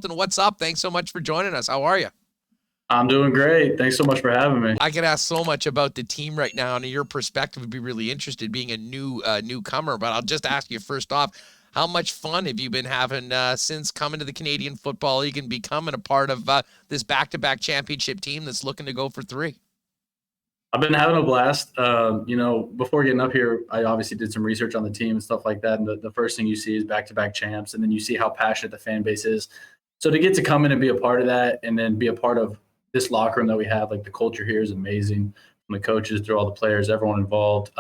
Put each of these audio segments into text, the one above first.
Dalton, what's up? Thanks so much for joining us. How are you? I'm doing great. Thanks so much for having me. I could ask so much about the team right now, and your perspective would be really interested being a newcomer. But I'll just ask you first off, how much fun have you been having since coming to the Canadian Football League and becoming a part of this back-to-back championship team that's looking to go for 3? I've been having a blast. Before getting up here, I obviously did some research on the team and stuff like that. And the first thing you see is back-to-back champs, and then you see how passionate the fan base is. So to get to come in and be a part of that, and then be a part of this locker room that we have, like the culture here is amazing. From the coaches through all the players, everyone involved.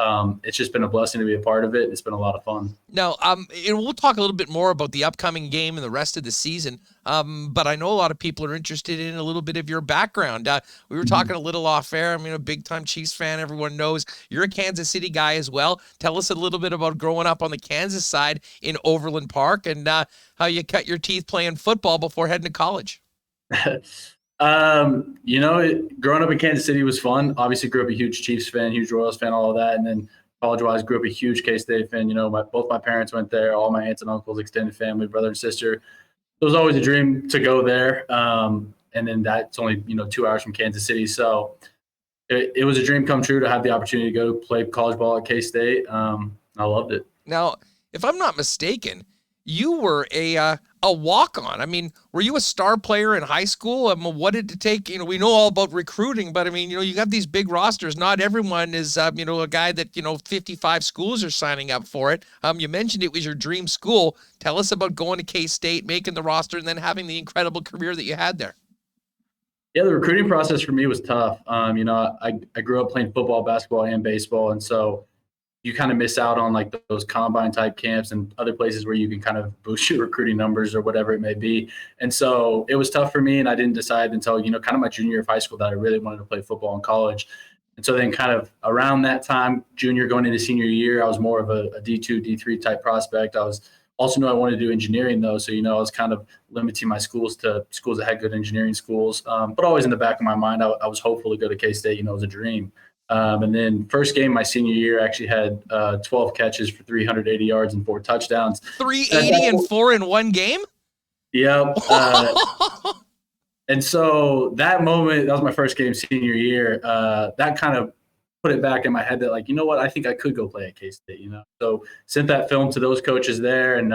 It's just been a blessing to be a part of it. It's been a lot of fun. Now, and we'll talk a little bit more about the upcoming game and the rest of the season. But I know a lot of people are interested in a little bit of your background. We were talking a little off air. I mean, a big-time Chiefs fan. Everyone knows you're a Kansas City guy as well. Tell us a little bit about growing up on the Kansas side in Overland Park and how you cut your teeth playing football before heading to college. Growing up in Kansas City was fun. Obviously grew up a huge Chiefs fan, huge Royals fan, all of that. And then college-wise, grew up a huge K-State fan. Both my parents went there, all my aunts and uncles, extended family, brother and sister. It was always a dream to go there. And then that's only, 2 hours from Kansas City. So it was a dream come true to have the opportunity to go play college ball at K-State. I loved it. Now, if I'm not mistaken, you were a walk-on. I mean, were you a star player in high school? What did it take? We know all about recruiting, but I mean, you have these big rosters. Not everyone is, a guy that, 55 schools are signing up for it. You mentioned it was your dream school. Tell us about going to K-State, making the roster, and then having the incredible career that you had there. Yeah, the recruiting process for me was tough. I grew up playing football, basketball, and baseball, and so you kind of miss out on like those combine type camps and other places where you can kind of boost your recruiting numbers or whatever it may be. And so it was tough for me, and I didn't decide until, kind of my junior year of high school that I really wanted to play football in college. And so then kind of around that time, junior going into senior year, I was more of a D2, D3 type prospect. I was also knew I wanted to do engineering though. So, I was kind of limiting my schools to schools that had good engineering schools. But always in the back of my mind, I was hopeful to go to K-State, it was a dream. And then first game my senior year, I actually had 12 catches for 380 yards and 4 touchdowns. 380 and 4 in one game? Yep. And so that moment, that was my first game senior year. That kind of put it back in my head that, like, what, I think I could go play at K-State, So sent that film to those coaches there, and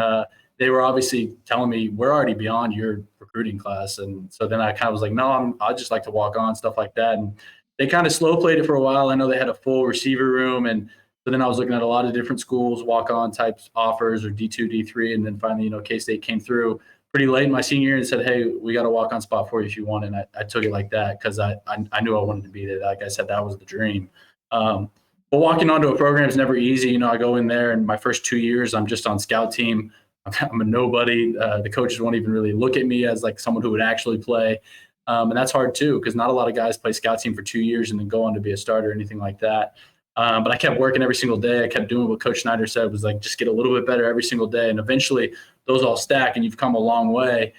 they were obviously telling me, we're already beyond your recruiting class. And so then I kind of was like, no, I'd just like to walk on, stuff like that. And they kind of slow played it for a while. I know they had a full receiver room. And so then I was looking at a lot of different schools, walk-on types offers or D2, D3. And then finally, K-State came through pretty late in my senior year and said, hey, we got a walk-on spot for you if you want. And I took it like that because I knew I wanted to be there. Like I said, that was the dream. But walking onto a program is never easy. I go in there and my first 2 years, I'm just on scout team. I'm a nobody. The coaches won't even really look at me as like someone who would actually play. And that's hard too, because not a lot of guys play scout team for 2 years and then go on to be a starter or anything like that. But I kept working every single day. I kept doing what Coach Snyder said was like, just get a little bit better every single day. And eventually those all stack and you've come a long way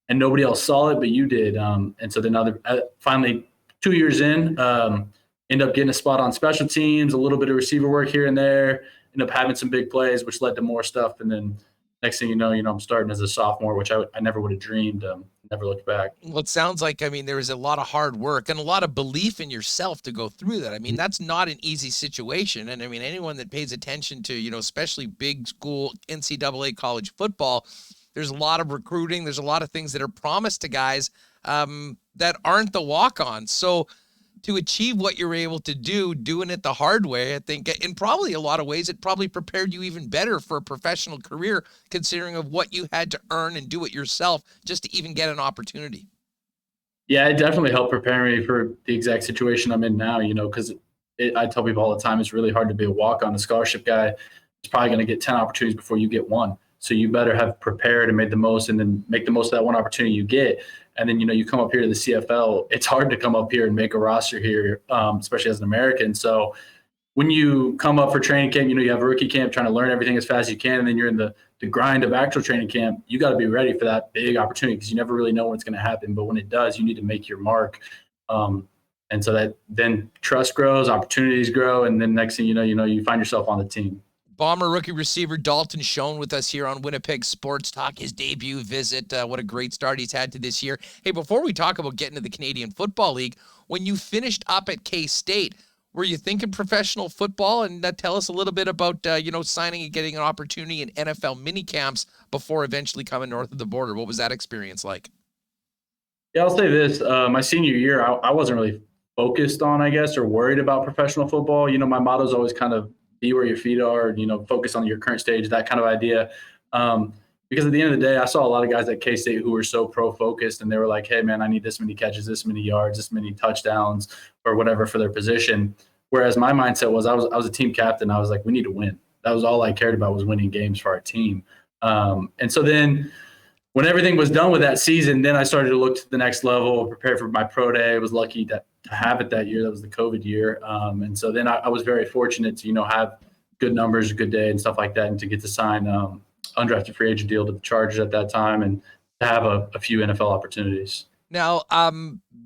and nobody else saw it, but you did. And so then finally 2 years in, end up getting a spot on special teams, a little bit of receiver work here and there, end up having some big plays, which led to more stuff. And then next thing you know, I'm starting as a sophomore, which I never would have dreamed. Never looked back. Well, it sounds like, there was a lot of hard work and a lot of belief in yourself to go through that. That's not an easy situation. And anyone that pays attention to, especially big school NCAA college football, there's a lot of recruiting. There's a lot of things that are promised to guys that aren't the walk-ons. So to achieve what you're able to do, doing it the hard way, I think, in probably a lot of ways, it probably prepared you even better for a professional career, considering of what you had to earn and do it yourself just to even get an opportunity. Yeah, it definitely helped prepare me for the exact situation I'm in now, because I tell people all the time, it's really hard to be a walk-on. A scholarship guy is probably going to get 10 opportunities before you get one. So you better have prepared and made the most and then make the most of that one opportunity you get. And then, you come up here to the CFL. It's hard to come up here and make a roster here, especially as an American. So when you come up for training camp, you have a rookie camp trying to learn everything as fast as you can. And then you're in the grind of actual training camp. You got to be ready for that big opportunity because you never really know when it's going to happen. But when it does, you need to make your mark. And so that then trust grows, opportunities grow. And then next thing you know, you find yourself on the team. Bomber rookie receiver Dalton Schoen with us here on Winnipeg Sports Talk. His debut visit. What a great start he's had to this year. Hey, before we talk about getting to the Canadian Football League, when you finished up at K-State, were you thinking professional football? And tell us a little bit about, signing and getting an opportunity in NFL mini camps before eventually coming north of the border. What was that experience like? Yeah, I'll say this. My senior year, I wasn't really focused on, I guess, or worried about professional football. My motto is always kind of be where your feet are, focus on your current stage, that kind of idea. Because at the end of the day, I saw a lot of guys at K-State who were so pro-focused, and they were like, hey, man, I need this many catches, this many yards, this many touchdowns, or whatever for their position. Whereas my mindset was I was a team captain. I was like, we need to win. That was all I cared about, was winning games for our team. And so then when everything was done with that season, then I started to look to the next level, prepare for my pro day. I was lucky to have it that year. That was the COVID year. And so then I was very fortunate to, have good numbers, a good day and stuff like that, and to get to sign undrafted free agent deal to the Chargers at that time and to have a few NFL opportunities. Now,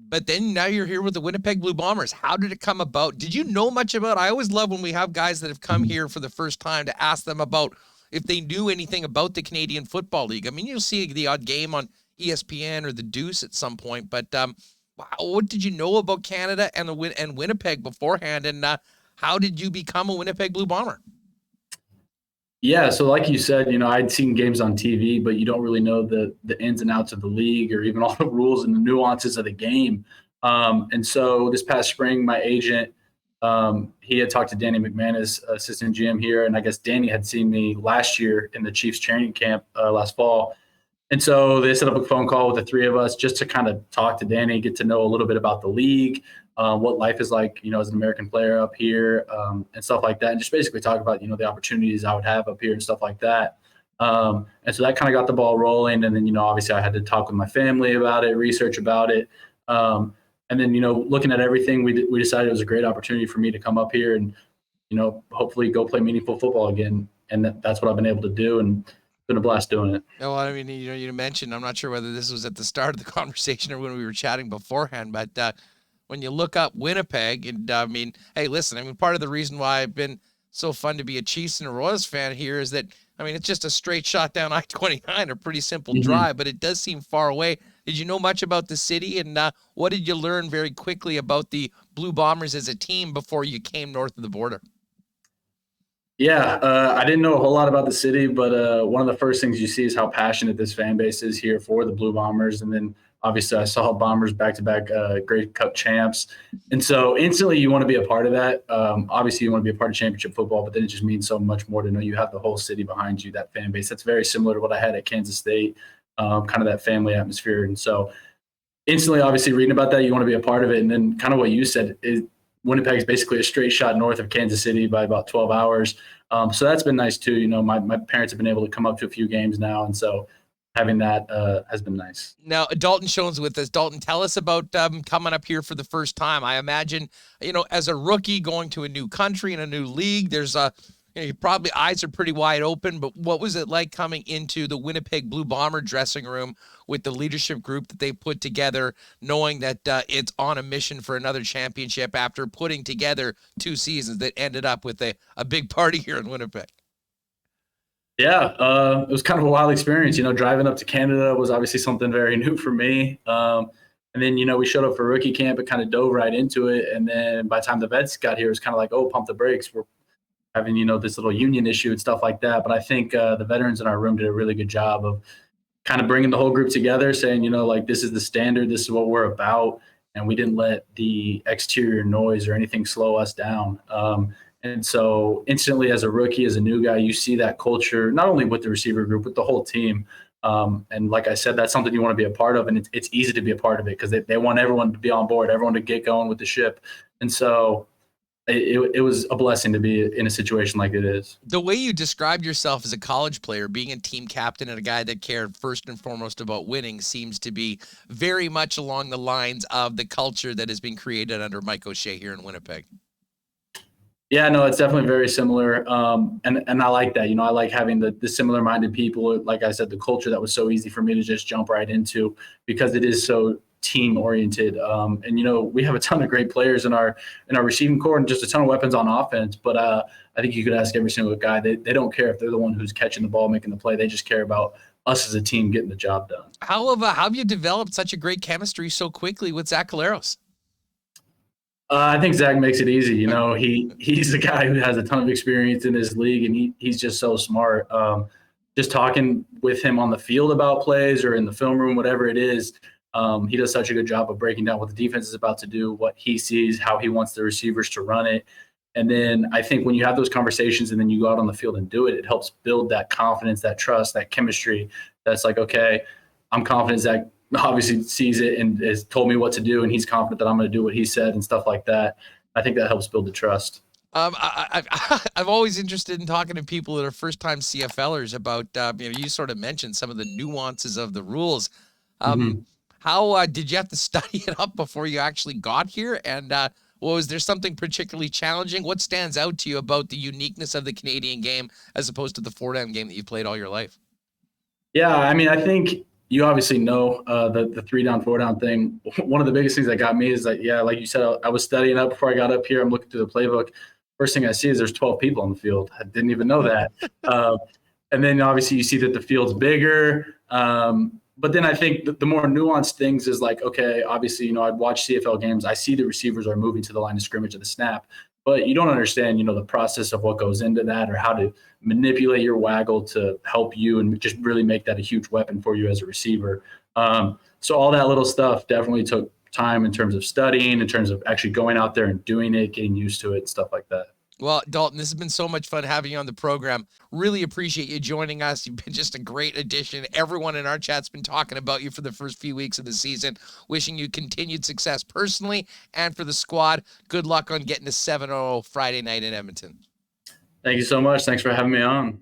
but then now you're here with the Winnipeg Blue Bombers. How did it come about? Did you know much about? I always love when we have guys that have come here for the first time to ask them about if they knew anything about the Canadian Football League. I mean, you'll see the odd game on ESPN or the Deuce at some point, but what did you know about Canada and Winnipeg beforehand, and how did you become a Winnipeg Blue Bomber? Yeah, so like you said, I'd seen games on TV, but you don't really know the ins and outs of the league or even all the rules and the nuances of the game. And so this past spring, my agent, he had talked to Danny McManus, assistant GM here, and I guess Danny had seen me last year in the Chiefs training camp last fall. And so they set up a phone call with the three of us just to kind of talk to Danny, get to know a little bit about the league, what life is like, as an American player up here, and stuff like that. And just basically talk about, the opportunities I would have up here and stuff like that. And so that kind of got the ball rolling. And then, obviously I had to talk with my family about it, research about it. And then, looking at everything, we decided it was a great opportunity for me to come up here and, hopefully go play meaningful football again. And that's what I've been able to do. And been a blast doing it. Well, I mean, you mentioned, I'm not sure whether this was at the start of the conversation or when we were chatting beforehand, but when you look up Winnipeg, and hey, listen, part of the reason why I've been so fun to be a Chiefs and a Royals fan here is that, it's just a straight shot down I-29, a pretty simple drive, but it does seem far away. Did you know much about the city, and what did you learn very quickly about the Blue Bombers as a team before you came north of the border? Yeah, I didn't know a whole lot about the city, but one of the first things you see is how passionate this fan base is here for the Blue Bombers. And then obviously I saw Bombers back-to-back Grey Cup champs. And so instantly you want to be a part of that. Obviously you want to be a part of championship football, but then it just means so much more to know you have the whole city behind you, that fan base. That's very similar to what I had at Kansas State, kind of that family atmosphere. And so instantly, obviously reading about that, you want to be a part of it. And then kind of what you said is, Winnipeg is basically a straight shot north of Kansas City by about 12 hours. So that's been nice too. My parents have been able to come up to a few games now. And so having that has been nice. Now, Dalton Schoen's with us. Dalton, tell us about coming up here for the first time. I imagine, as a rookie going to a new country and a new league, there's your probably eyes are pretty wide open, but what was it like coming into the Winnipeg Blue Bomber dressing room with the leadership group that they put together, knowing that it's on a mission for another championship after putting together 2 seasons that ended up with a big party here in Winnipeg? Yeah, it was kind of a wild experience. Driving up to Canada was obviously something very new for me. And then, we showed up for rookie camp and kind of dove right into it. And then by the time the vets got here, it was kind of like, oh, pump the brakes. We're having, this little union issue and stuff like that. But I think the veterans in our room did a really good job of kind of bringing the whole group together, saying, this is the standard, this is what we're about. And we didn't let the exterior noise or anything slow us down. And so instantly as a rookie, as a new guy, you see that culture, not only with the receiver group, but the whole team. And like I said, that's something you want to be a part of. And it's easy to be a part of it because they want everyone to be on board, everyone to get going with the ship. And so it was a blessing to be in a situation like it is. The way you described yourself as a college player, being a team captain and a guy that cared first and foremost about winning, seems to be very much along the lines of the culture that has been created under Mike O'Shea here in Winnipeg. Yeah, no, it's definitely very similar. And I like that. I like having the similar-minded people. Like I said, the culture that was so easy for me to just jump right into because it is so team oriented. And, you know, we have a ton of great players in our receiving core and just a ton of weapons on offense. But I think you could ask every single guy. They don't care if they're the one who's catching the ball, making the play. They just care about us as a team getting the job done. How have you developed such a great chemistry so quickly with Zach Caleros? I think Zach makes it easy. You know, he's a guy who has a ton of experience in his league, and he's just so smart. Just talking with him on the field about plays or in the film room, whatever it is, he does such a good job of breaking down what the defense is about to do, what he sees, how he wants the receivers to run it. And then I think when you have those conversations and then you go out on the field and do it, it helps build that confidence, that trust, that chemistry. That's like, okay, I'm confident Zach obviously sees it and has told me what to do, and he's confident that I'm going to do what he said and stuff like that. I think that helps build the trust. I'm always interested in talking to people that are first-time CFLers about, you sort of mentioned some of the nuances of the rules. How did you have to study it up before you actually got here? And was there something particularly challenging? What stands out to you about the uniqueness of the Canadian game as opposed to the 4-down game that you've played all your life? Yeah, I mean, I think you obviously know the 3-down, 4-down thing. One of the biggest things that got me is that, yeah, like you said, I was studying up before I got up here. I'm looking through the playbook. First thing I see is there's 12 people on the field. I didn't even know that. And then obviously you see that the field's bigger. But then I think the more nuanced things is like, okay, obviously, you know, I'd watch CFL games. I see the receivers are moving to the line of scrimmage at the snap, but you don't understand, you know, the process of what goes into that or how to manipulate your waggle to help you and just really make that a huge weapon for you as a receiver. So all that little stuff definitely took time in terms of studying, in terms of actually going out there and doing it, getting used to it and stuff like that. Well, Dalton, this has been so much fun having you on the program. Really appreciate you joining us. You've been just a great addition. Everyone in our chat's been talking about you for the first few weeks of the season. Wishing you continued success personally and for the squad. Good luck on getting to 7-0 Friday night in Edmonton. Thank you so much. Thanks for having me on.